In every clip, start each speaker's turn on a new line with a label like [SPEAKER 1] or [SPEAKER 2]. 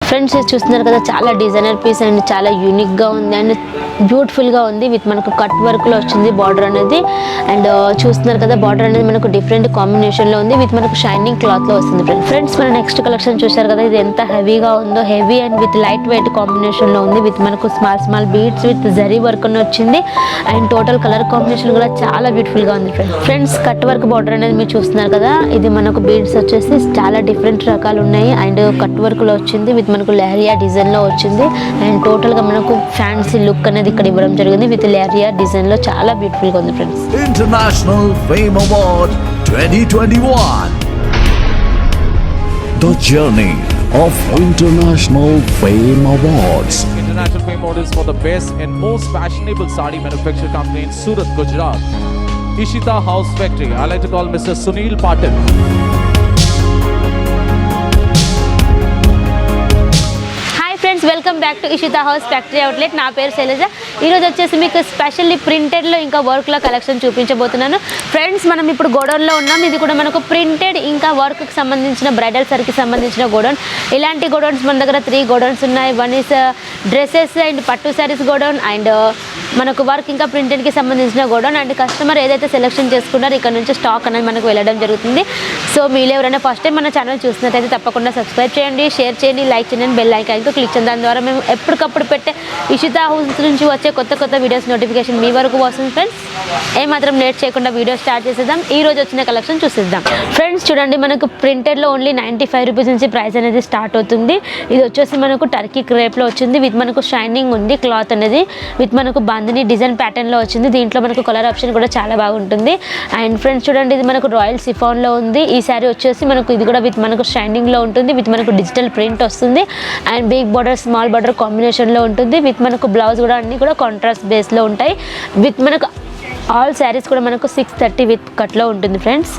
[SPEAKER 1] Friends ఇది చూస్తున్నారు కదా, చాలా డిజైనర్ పీస్ అండ్ చాలా యూనిక్గా ఉంది అండ్ బ్యూటిఫుల్గా ఉంది. విత్ మనకు కట్ వర్క్లో వచ్చింది బార్డర్ అనేది. అండ్ చూస్తున్నారు కదా, బార్డర్ అనేది మనకు డిఫరెంట్ కాంబినేషన్లో ఉంది. విత్ మనకు షైనింగ్ క్లాత్లో వస్తుంది. ఫ్రెండ్స్ మన నెక్స్ట్ కలెక్షన్ చూశారు కదా, ఇది ఎంత హెవీగా ఉందో. Heavy and with light weight కాంబినేషన్లో ఉంది. విత్ మనకు small small beads with zari work అని వచ్చింది. అండ్ టోటల్ కలర్ కాంబినేషన్ కూడా చాలా బ్యూటిఫుల్గా ఉంది. ఫ్రెండ్స్ కట్ వర్క్ బార్డర్ అనేది మీరు చూస్తున్నారు కదా, ఇది మనకు బీడ్స్ వచ్చేసి చాలా డిఫరెంట్ రకాలు ఉన్నాయి. అండ్ కట్ వర్క్లో వచ్చింది. విత్ మనకు లెహరియా డిజైన్లో వచ్చింది. అండ్ టోటల్గా మనకు ఫ్యాన్సీ లుక్ అనేది ఇక్కడ ఇవ్వడం జరిగింది. విత్ లెహరియా డిజైన్లో చాలా బ్యూటిఫుల్గా ఉంది. Friends
[SPEAKER 2] International Fame Award 2021. The journey of International Fame Awards.
[SPEAKER 3] International Fame Award is for the best and most fashionable sari manufacturing company in Surat, Gujarat. Ishita House Factory. I like to call Mr. Sunil Patil.
[SPEAKER 1] Friends welcome back to Ishita house factory outlet. నా పేరు శైలజ. ఈరోజు వచ్చేసి మీకు specially ప్రింటెడ్లో ఇంకా వర్క్లో collection చూపించబోతున్నాను. Friends మనం ఇప్పుడు గోడౌన్లో ఉన్నాం. ఇది కూడా మనకు ప్రింటెడ్ ఇంకా వర్క్కి సంబంధించిన బ్రైడల్ సర్కి సంబంధించిన గోడౌన్. ఇలాంటి గోడౌన్స్ మన దగ్గర 3 గోడౌన్స్ ఉన్నాయి. వన్ ఈస్ డ్రెస్సెస్ అండ్ పట్టు శారీస్ గోడౌన్ అండ్ మనకు వర్క్ ఇంకా ప్రింటెడ్కి సంబంధించిన గోడౌన్. అండ్ కస్టమర్ ఏదైతే సెలెక్షన్ చేసుకున్నారో ఇక్కడ నుంచి స్టాక్ అనేది మనకు వెళ్ళడం జరుగుతుంది. సో మీరు ఎవరైనా ఫస్ట్ టైం మన ఛానల్ చూసినట్టయితే తప్పకుండా సబ్స్క్రైబ్ చేయండి, షేర్ చేయండి, లైక్ చేయండి, బెల్ ఐకాన్తో క్లిక్ చేయండి. దాని ద్వారా మేము ఎప్పటికప్పుడు పెట్టే ఇషితా హౌస్ నుంచి వచ్చే కొత్త వీడియోస్ నోటిఫికేషన్ మీ వరకు వస్తుంది. ఫ్రెండ్స్ ఏమాత్రం లేట్ చేయకుండా వీడియో స్టార్ట్ చేసేద్దాం. ఈ రోజు వచ్చిన కలెక్షన్ చూసేద్దాం. ఫ్రెండ్స్ చూడండి, మనకు ప్రింటెడ్లో ఓన్లీ 95 రూపీస్ నుంచి ప్రైస్ అనేది స్టార్ట్ అవుతుంది. ఇది వచ్చేసి మనకు టర్కీ క్రేప్లో వచ్చింది. విత్ మనకు షైనింగ్ ఉంది క్లాత్ అనేది. విత్ మనకు బాందిని డిజైన్ ప్యాటర్న్లో వచ్చింది. దీంట్లో మనకు కలర్ ఆప్షన్ కూడా చాలా బాగుంటుంది. అండ్ ఫ్రెండ్స్ చూడండి, ఇది మనకు రాయల్ సిఫాన్లో ఉంది. ఈ శారీ వచ్చేసి మనకు ఇది కూడా విత్ మనకు షైనింగ్లో ఉంటుంది. విత్ మనకు డిజిటల్ ప్రింట్ వస్తుంది. And big border small border కాంబినేషన్లో ఉంటుంది. విత్ మనకు బ్లౌజ్ కూడా అన్నీ కూడా కాంట్రాస్ట్ బేస్లో ఉంటాయి. విత్ మనకు ఆల్ శారీస్ కూడా మనకు 630 విత్ కట్లో ఉంటుంది. ఫ్రెండ్స్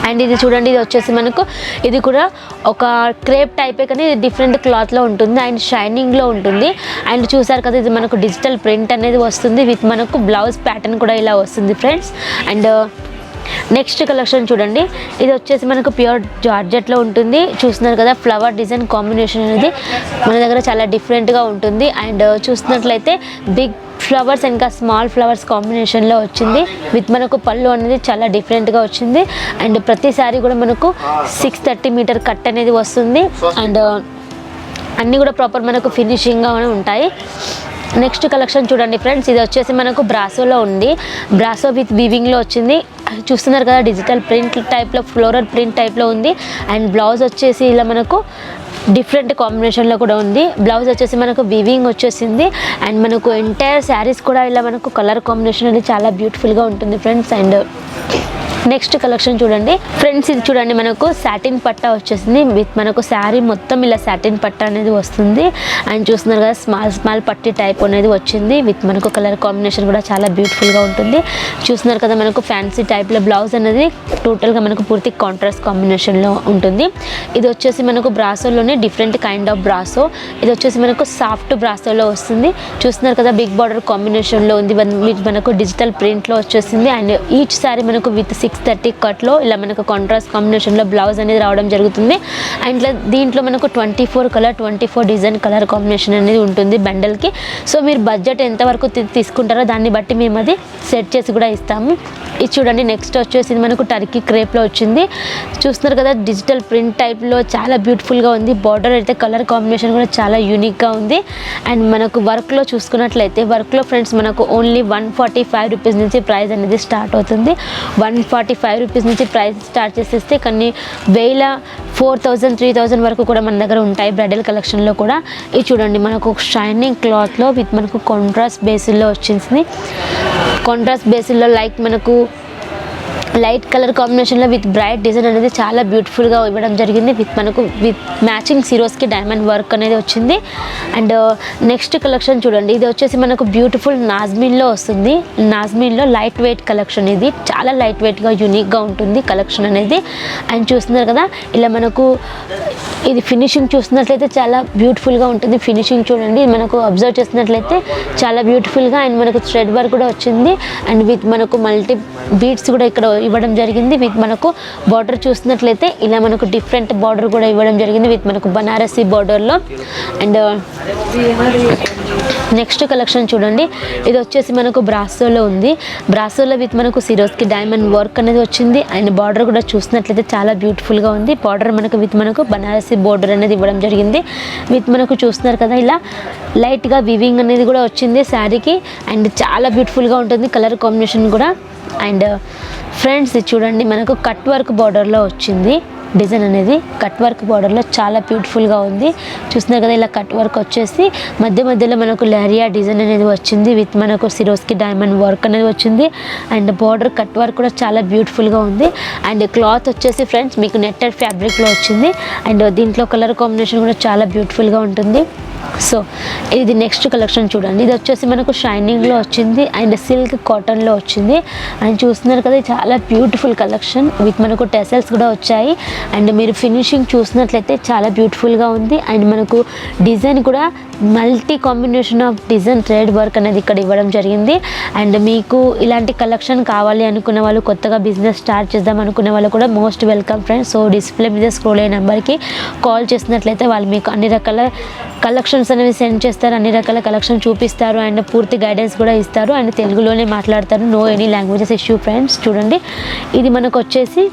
[SPEAKER 1] అండ్ ఇది చూడండి, ఇది వచ్చేసి మనకు ఇది కూడా ఒక క్రేప్ టైపే కానీ ఇది డిఫరెంట్ క్లాత్లో ఉంటుంది అండ్ షైనింగ్లో ఉంటుంది. అండ్ చూసారు కదా, ఇది మనకు డిజిటల్ ప్రింట్ అనేది వస్తుంది. విత్ మనకు బ్లౌజ్ ప్యాటర్న్ కూడా ఇలా వస్తుంది. ఫ్రెండ్స్ అండ్ నెక్స్ట్ కలెక్షన్ చూడండి, ఇది వచ్చేసి మనకు ప్యూర్ జార్జెట్లో ఉంటుంది. చూస్తున్నారు కదా, ఫ్లవర్ డిజైన్ కాంబినేషన్ అనేది మన దగ్గర చాలా డిఫరెంట్గా ఉంటుంది. అండ్ చూస్తున్నట్లయితే బిగ్ ఫ్లవర్స్ ఇంకా స్మాల్ ఫ్లవర్స్ కాంబినేషన్లో వచ్చింది. విత్ మనకు పళ్ళు అనేది చాలా డిఫరెంట్గా వచ్చింది. అండ్ ప్రతిసారి కూడా మనకు 630 మీటర్ కట్ అనేది వస్తుంది. అండ్ అన్నీ కూడా ప్రాపర్ మనకు ఫినిషింగ్గా ఉంటాయి. నెక్స్ట్ కలెక్షన్ చూడండి ఫ్రెండ్స్, ఇది వచ్చేసి మనకు బ్రాసోలో ఉంది. బ్రాసో విత్ వీవింగ్లో వచ్చింది. చూస్తున్నారు కదా, డిజిటల్ ప్రింట్ టైప్లో ఫ్లోరల్ ప్రింట్ టైప్లో ఉంది. అండ్ బ్లౌజ్ వచ్చేసి ఇలా మనకు డిఫరెంట్ కాంబినేషన్లో కూడా ఉంది. బ్లౌజ్ వచ్చేసి మనకు వీవింగ్ వచ్చేసింది. అండ్ మనకు ఎంటైర్ శారీస్ కూడా ఇలా మనకు కలర్ కాంబినేషన్ అనేది చాలా బ్యూటిఫుల్గా ఉంటుంది. ఫ్రెండ్స్ అండ్ నెక్స్ట్ కలెక్షన్ చూడండి ఫ్రెండ్స్, ఇది చూడండి మనకు సాటిన్ పట్టా వచ్చేసింది. విత్ మనకు శారీ మొత్తం ఇలా సాటిన్ పట్టా అనేది వస్తుంది. అండ్ చూస్తున్నారు కదా, స్మాల్ పట్టి టైప్ అనేది వచ్చింది. విత్ మనకు కలర్ కాంబినేషన్ కూడా చాలా బ్యూటిఫుల్గా ఉంటుంది. చూస్తున్నారు కదా, మనకు ఫ్యాన్సీ టైప్లో బ్లౌజ్ అనేది టోటల్గా మనకు పూర్తి కాంట్రాస్ట్ కాంబినేషన్లో ఉంటుంది. ఇది వచ్చేసి మనకు బ్రాసోలోనే డిఫరెంట్ కైండ్ ఆఫ్ బ్రాసో. ఇది వచ్చేసి మనకు సాఫ్ట్ బ్రాసోలో వస్తుంది. చూస్తున్నారు కదా, బిగ్ బార్డర్ కాంబినేషన్లో ఉంది. మనకు డిజిటల్ ప్రింట్లో వచ్చేసింది. అండ్ ఈచ్ శారీ మనకు విత్ 630 కట్లో ఇలా మనకు కాంట్రాస్ట్ కాంబినేషన్లో బ్లౌజ్ అనేది రావడం జరుగుతుంది. అండ్ దీంట్లో మనకు 24 డిజైన్ కలర్ కాంబినేషన్ అనేది ఉంటుంది బండల్కి. సో మీరు బడ్జెట్ ఎంతవరకు తీసుకుంటారో దాన్ని బట్టి మేము అది సెట్ చేసి కూడా ఇస్తాము. ఇది చూడండి, నెక్స్ట్ వచ్చేసి మనకు టర్కీ క్రేప్లో వచ్చింది. చూస్తున్నారు కదా, డిజిటల్ ప్రింట్ టైప్లో చాలా బ్యూటిఫుల్గా ఉంది. బార్డర్ అయితే కలర్ కాంబినేషన్ కూడా చాలా యూనిక్గా ఉంది. అండ్ మనకు వర్క్లో చూసుకున్నట్లయితే వర్క్లో ఫ్రెండ్స్ మనకు ఓన్లీ 145 రూపీస్ నుంచి ప్రైస్ అనేది స్టార్ట్ అవుతుంది. 145 రూపీస్ నుంచి ప్రైస్ స్టార్ట్ చేసేస్తే కొన్ని 1000, 4000, 3000 వరకు కూడా మన దగ్గర ఉంటాయి బ్రైడల్ కలెక్షన్లో కూడా. ఇది చూడండి, మనకు షైనింగ్ క్లాత్లో విత్ మనకు కాంట్రాస్ట్ బేసిల్లో వచ్చింది. కాంట్రాస్ట్ బేసిల్లో లైక్ మనకు లైట్ కలర్ కాంబినేషన్లో విత్ బ్రైట్ డిజైన్ అనేది చాలా బ్యూటిఫుల్గా ఇవ్వడం జరిగింది. With matching Swarovski diamond work అనేది వచ్చింది. అండ్ నెక్స్ట్ కలెక్షన్ చూడండి, ఇది వచ్చేసి మనకు బ్యూటిఫుల్ నాజ్మిన్లో వస్తుంది. నాజ్మిన్లో లైట్ వెయిట్ కలెక్షన్. ఇది చాలా లైట్ వెయిట్గా యూనిక్గా ఉంటుంది కలెక్షన్ అనేది. అండ్ చూస్తున్నారు కదా, ఇలా మనకు ఇది ఫినిషింగ్ చూస్తున్నట్లయితే చాలా బ్యూటిఫుల్గా ఉంటుంది. ఫినిషింగ్ చూడండి, మనకు అబ్జర్వ్ చేసినట్లయితే చాలా బ్యూటిఫుల్గా. అండ్ మనకు థ్రెడ్ వర్క్ కూడా వచ్చింది. అండ్ విత్ మనకు మల్టీ బీడ్స్ కూడా ఇక్కడ ఇవ్వడం జరిగింది. విత్ మనకు బార్డర్ చూసినట్లయితే ఇలా మనకు డిఫరెంట్ బార్డర్ కూడా ఇవ్వడం జరిగింది విత్ మనకు బనారసి బార్డర్లో. అండ్ నెక్స్ట్ కలెక్షన్ చూడండి, ఇది వచ్చేసి మనకు బ్రాసోలో ఉంది. బ్రాసోలో విత్ మనకు సిరోస్కి డైమండ్ వర్క్ అనేది వచ్చింది. అండ్ బార్డర్ కూడా చూసినట్లయితే చాలా బ్యూటిఫుల్గా ఉంది. బార్డర్ మనకు విత్ మనకు బనారసి బార్డర్ అనేది ఇవ్వడం జరిగింది. విత్ మనకు చూస్తున్నారు కదా ఇలా లైట్గా వివింగ్ అనేది కూడా వచ్చింది శారీకి. అండ్ చాలా బ్యూటిఫుల్గా ఉంటుంది కలర్ కాంబినేషన్ కూడా. అండ్ ఫ్రెండ్స్ ఇది చూడండి, మనకు కట్ వర్క్ బార్డర్లో వచ్చింది డిజైన్ అనేది. కట్ వర్క్ బార్డర్లో చాలా బ్యూటిఫుల్గా ఉంది. చూస్తున్నారు కదా ఇలా కట్ వర్క్ వచ్చేసి మధ్య మధ్యలో మనకు లహరియా డిజైన్ అనేది వచ్చింది విత్ మనకు సిరోస్కి డైమండ్ వర్క్ అనేది వచ్చింది. అండ్ బార్డర్ కట్ వర్క్ కూడా చాలా బ్యూటిఫుల్గా ఉంది. అండ్ క్లాత్ వచ్చేసి ఫ్రెండ్స్ మీకు నెట్టెడ్ ఫ్యాబ్రిక్లో వచ్చింది. అండ్ దీంట్లో కలర్ కాంబినేషన్ కూడా చాలా బ్యూటిఫుల్గా ఉంటుంది. సో ఇది నెక్స్ట్ కలెక్షన్ చూడండి, ఇది వచ్చేసి మనకు షైనింగ్లో వచ్చింది అండ్ సిల్క్ కాటన్లో వచ్చింది. అండ్ చూస్తున్నారు కదా చాలా బ్యూటిఫుల్ కలెక్షన్ విత్ మనకు టెసల్స్ కూడా వచ్చాయి. అండ్ మీరు ఫినిషింగ్ చూసినట్లయితే చాలా బ్యూటిఫుల్గా ఉంది. అండ్ మనకు డిజైన్ కూడా multi combination of design thread work అనేది ఇక్కడ ఇవ్వడం జరిగింది. అండ్ మీకు ఇలాంటి కలెక్షన్ కావాలి అనుకున్న వాళ్ళు, కొత్తగా బిజినెస్ స్టార్ట్ చేద్దాం అనుకునే వాళ్ళు కూడా most welcome friends. So display మీద స్క్రోల్ అయ్యే నెంబర్కి కాల్ చేసినట్లయితే వాళ్ళు మీకు అన్ని రకాల కలెక్షన్స్ అనేవి సెండ్ చేస్తారు, అన్ని రకాల కలెక్షన్ చూపిస్తారు అండ్ పూర్తి గైడెన్స్ కూడా ఇస్తారు. అండ్ తెలుగులోనే మాట్లాడతారు, no any languages issue friends. చూడండి ఇది మనకు వచ్చేసి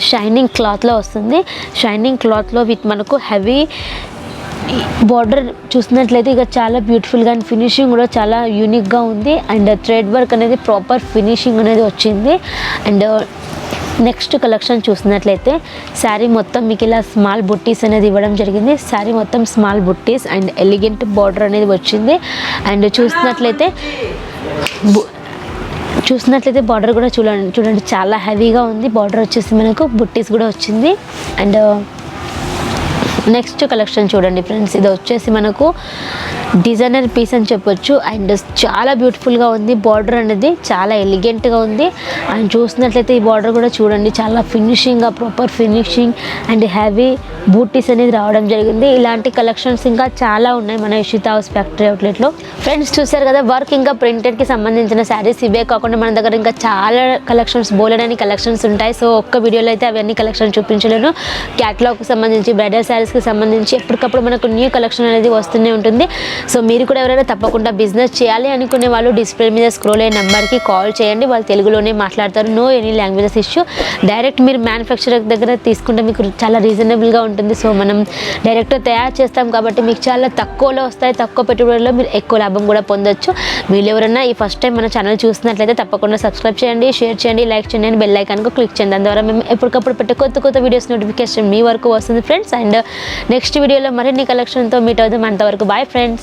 [SPEAKER 1] షైనింగ్ క్లాత్లో వస్తుంది. షైనింగ్ క్లాత్లో విత్ మనకు హెవీ బార్డర్ చూసినట్లయితే ఇక చాలా బ్యూటిఫుల్గా అండ్ ఫినిషింగ్ కూడా చాలా యూనిక్గా ఉంది. అండ్ థ్రెడ్ వర్క్ అనేది ప్రాపర్ ఫినిషింగ్ అనేది వచ్చింది. అండ్ నెక్స్ట్ కలెక్షన్ చూసినట్లయితే శారీ మొత్తం మీకు ఇలా స్మాల్ బుట్టీస్ అనేది ఇవ్వడం జరిగింది. శారీ మొత్తం small buttis and elegant border అనేది వచ్చింది. అండ్ చూసినట్లయితే బార్డర్ కూడా చూడండి చాలా హెవీగా ఉంది. బార్డర్ వచ్చేసి మనకు బుట్టీస్ కూడా వచ్చింది. అండ్ నెక్స్ట్ కలెక్షన్ చూడండి ఫ్రెండ్స్, ఇది వచ్చేసి మనకు డిజైనర్ పీస్ అని చెప్పొచ్చు. అండ్ చాలా బ్యూటిఫుల్గా ఉంది. బార్డర్ అనేది చాలా ఎలిగెంట్గా ఉంది. అండ్ చూసినట్లయితే ఈ బార్డర్ కూడా చూడండి చాలా ఫినిషింగ్గా ప్రాపర్ ఫినిషింగ్ అండ్ హ్యావీ బూటీస్ అనేది రావడం జరిగింది. ఇలాంటి కలెక్షన్స్ ఇంకా చాలా ఉన్నాయి మన ఇషితా హౌస్ ఫ్యాక్టరీ అవుట్లెట్లో. ఫ్రెండ్స్ చూసారు కదా వర్క్ ఇంకా ప్రింటెడ్కి సంబంధించిన శారీస్ ఇవే కాకుండా మన దగ్గర ఇంకా చాలా కలెక్షన్స్ బోలెడని కలెక్షన్స్ ఉంటాయి. సో ఒక్క వీడియోలో అయితే అవన్నీ కలెక్షన్ చూపించలేను. క్యాటలాగ్కి సంబంధించి బ్రైడల్ శారీస్కి సంబంధించి ఎప్పటికప్పుడు మనకు న్యూ కలెక్షన్ అనేది వస్తూనే ఉంటుంది. సో మీరు కూడా ఎవరైనా తప్పకుండా బిజినెస్ చేయాలి అనుకునే వాళ్ళు డిస్ప్లే మీద స్క్రోల్ అయ్యే నెంబర్కి కాల్ చేయండి, వాళ్ళు తెలుగులోనే మాట్లాడతారు, no any languages issue. Direct మీరు మ్యానుఫ్యాక్చరర్ దగ్గర తీసుకుంటే మీకు చాలా రీజనబుల్గా ఉంటుంది. సో మనం డైరెక్ట్ తయారు చేస్తాం కాబట్టి మీకు చాలా తక్కువలో వస్తాయి, తక్కువ పెట్టుబడిలో మీరు ఎక్కువ లాభం కూడా పొందొచ్చు. మీరు ఎవరైనా ఈ ఫస్ట్ టైం మన ఛానల్ చూసినట్లయితే తప్పకుండా సబ్స్క్రైబ్ చేయండి, షేర్ చేయండి, లైక్ చేయండి, బెల్ ఐకాన్కు క్లిక్ చేయండి. దాని ద్వారా మేము ఎప్పటికప్పుడు పెట్టే కొత్త వీడియోస్ నోటిఫికేషన్ మీ వరకు వస్తుంది ఫ్రెండ్స్. అండ్ నెక్స్ట్ వీడియోలో మరిన్ని కలెక్షన్తో మీట్ అవుదాం. అంతవరకు బాయ్ ఫ్రెండ్స్.